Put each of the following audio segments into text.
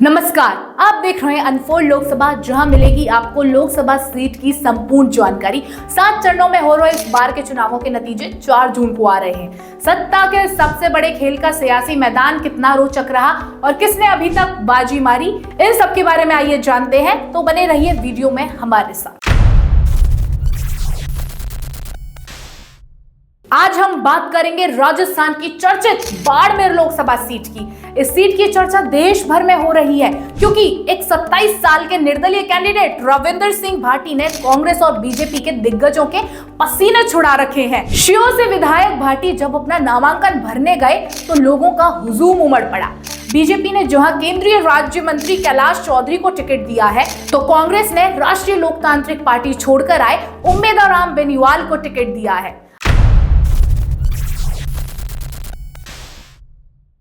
नमस्कार, आप देख रहे हैं अनफोल्ड लोकसभा, जहां मिलेगी आपको लोकसभा सीट की संपूर्ण जानकारी। 7 चरणों में हो रहे इस बार के चुनावों के नतीजे 4 जून को आ रहे हैं। सत्ता के सबसे बड़े खेल का सियासी मैदान कितना रोचक रहा और किसने अभी तक बाजी मारी, इन सब के बारे में आइए जानते हैं। तो बने रहिए वीडियो में हमारे साथ। आज हम बात करेंगे राजस्थान की चर्चित बाड़मेर लोकसभा सीट की। इस सीट की चर्चा देश भर में हो रही है क्योंकि एक 27 साल के निर्दलीय कैंडिडेट रविंदर सिंह भाटी ने कांग्रेस और बीजेपी के दिग्गजों के पसीने छुड़ा रखे हैं। शिव से विधायक भाटी जब अपना नामांकन भरने गए तो लोगों का हुजूम उमड़ पड़ा। बीजेपी ने जहां केंद्रीय राज्य मंत्री कैलाश चौधरी को टिकट दिया है, तो कांग्रेस ने राष्ट्रीय लोकतांत्रिक पार्टी छोड़कर आए उम्मेदवार बेनीवाल को टिकट दिया है।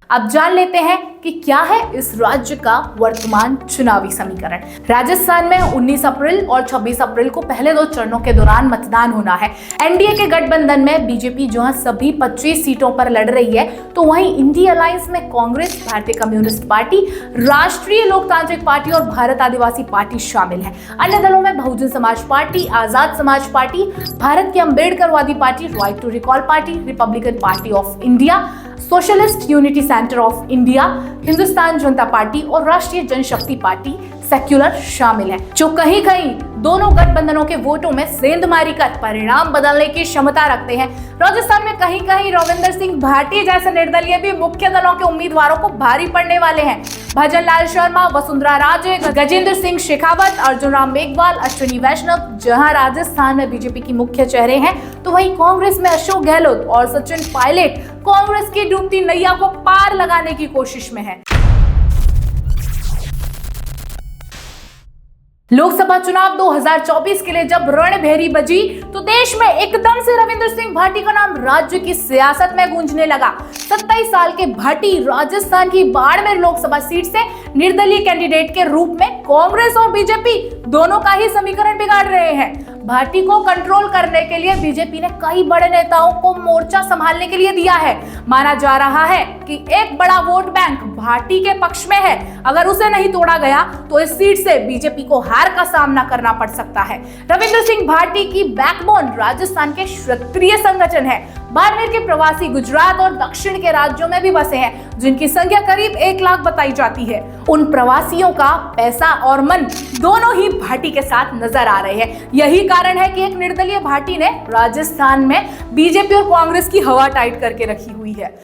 अब जान लेते हैं कि क्या है इस राज्य का वर्तमान चुनावी समीकरण। राजस्थान में 19 अप्रैल और 26 अप्रैल को पहले 2 चरणों के दौरान मतदान होना है। एनडीए के गठबंधन में बीजेपी जहां सभी 25 सीटों पर लड़ रही है, तो वहीं इंडिया अलायंस में कांग्रेस, भारतीय कम्युनिस्ट पार्टी, राष्ट्रीय लोकतांत्रिक पार्टी और भारत आदिवासी पार्टी शामिल है। अन्य दलों में बहुजन समाज पार्टी, आजाद समाज पार्टी, भारत की Ambedkarwadi party, right to recall party, republican party of India, socialist unity centre of India, Hindustan Janata party और राष्ट्रीय जनशक्ति पार्टी सेक्युलर शामिल है, जो कहीं कहीं दोनों गठबंधनों के वोटों में सेंधमारी कर परिणाम बदलने की क्षमता रखते हैं। राजस्थान में कहीं कहीं रविंदर सिंह भाटी जैसे निर्दलीय भी मुख्य दलों के उम्मीदवारों को भारी पड़ने वाले हैं। भजन लाल शर्मा, वसुंधरा राजे, गजेंद्र सिंह शेखावत, अर्जुन राम मेघवाल, अश्विनी वैष्णव जहां राजस्थान में बीजेपी की मुख्य चेहरे हैं, तो वहीं कांग्रेस में अशोक गहलोत और सचिन पायलट कांग्रेस की डूबती नैया को पार लगाने की कोशिश में है। लोकसभा चुनाव 2024 के लिए जब रणभेरी बजी, तो देश में एकदम से रविंदर सिंह भाटी का नाम राज्य की सियासत में गूंजने लगा। 27 साल के भाटी राजस्थान की बाड़मेर लोकसभा सीट से निर्दलीय कैंडिडेट के रूप में कांग्रेस और बीजेपी दोनों का ही समीकरण बिगाड़ रहे हैं। भाटी को कंट्रोल करने के लिए बीजेपी ने कई बड़े नेताओं को मोर्चा संभालने के लिए दिया है। माना जा रहा है कि एक बड़ा वोट बैंक भाटी के पक्ष में है। अगर उसे नहीं तोड़ा गया तो इस सीट से बीजेपी को हार का सामना करना पड़ सकता है। रविंदर सिंह भाटी की बैकबोन राजस्थान के क्षत्रिय संगठन है। बाड़मेर के प्रवासी गुजरात और दक्षिण के राज्यों में भी बसे हैं, जिनकी संख्या करीब 1 लाख बताई जाती है। उन प्रवासियों का पैसा और मन दोनों ही भाटी के साथ नजर आ रहे हैं। यही कारण है कि एक निर्दलीय भाटी ने राजस्थान में बीजेपी और कांग्रेस की हवा टाइट करके रखी हुई है।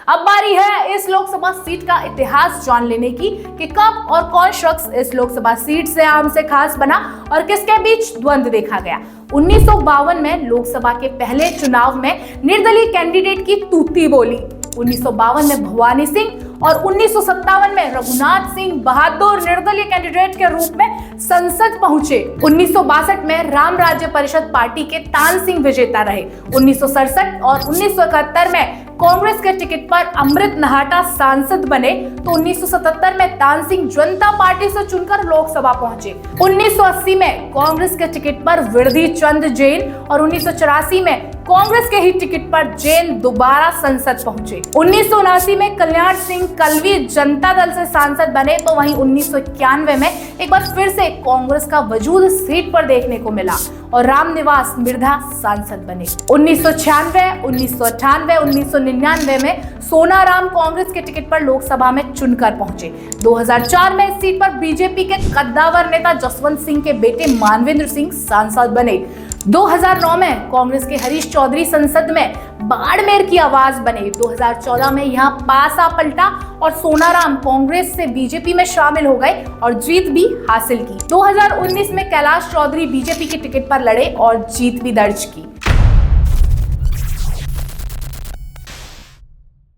अब बारी है इस लोकसभा सीट का इतिहास जान लेने की कि कब और कौन शख्स इस लोकसभा सीट से आम से खास बना और किसके बीच द्वंद्व देखा गया। 1952 में लोकसभा के पहले चुनाव में निर्दलीय कैंडिडेट की तूती बोली। 1952 में भवानी सिंह और 1957 में रघुनाथ सिंह बहादुर निर्दलीय कैंडिडेट के रूप में संसद पहुंचे। 1962 में राम राज्य परिषद पार्टी के तान सिंह विजेता रहे। 1967 और 1971 में कांग्रेस के टिकट पर अमृत नहाटा सांसद बने, तो 1977 में तान सिंह जनता पार्टी से चुनकर लोकसभा पहुंचे। 1980 में कांग्रेस के टिकट पर विरधी चंद जैन और 1984 में कांग्रेस के ही टिकट पर जैन दोबारा संसद पहुंचे। 1979 में कल्याण सिंह कलवी जनता दल से सांसद बने, तो वहीं 1991 में एक बार फिर से कांग्रेस का वजूद सीट पर देखने को मिला और रामनिवास मिर्धा सांसद बने। 1996, 1998, 1999 में सोनाराम कांग्रेस के टिकट पर लोकसभा में चुनकर पहुंचे। 2004 में इस सीट पर बीजेपी के कद्दावर नेता जसवंत सिंह के बेटे मानवेंद्र सिंह सांसद बने। 2009 में कांग्रेस के हरीश चौधरी संसद में बाड़मेर की आवाज बने। 2014 में यहां पासा पलटा और सोनाराम कांग्रेस से बीजेपी में शामिल हो गए और जीत भी हासिल की। 2019 में कैलाश चौधरी बीजेपी के टिकट पर लड़े और जीत भी दर्ज की।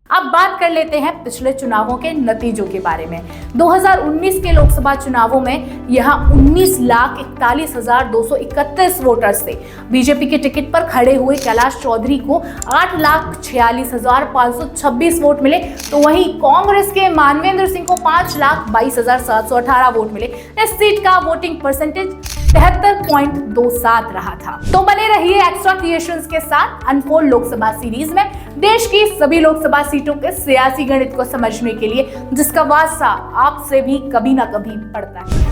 अब बात कर लेते हैं पिछले चुनावों के नतीजों के बारे में। 2019 के लोकसभा चुनावों में यहां 19,41,231 वोटर्स थे। बीजेपी के टिकट पर खड़े हुए कैलाश चौधरी को 8,46,526 वोट मिले, तो वहीं कांग्रेस के मानवेंद्र सिंह को 5,22,718 वोट मिले। इस सीट का वोटिंग परसेंटेज 73.27 रहा था। तो बने रहिए एक्स्ट्रा क्रिएशंस के साथ अनफोल्ड लोकसभा सीरीज में देश की सभी लोकसभा सीटों के सियासी गणित को समझने के लिए, जिसका वास्ता आपसे भी कभी ना कभी पड़ता है।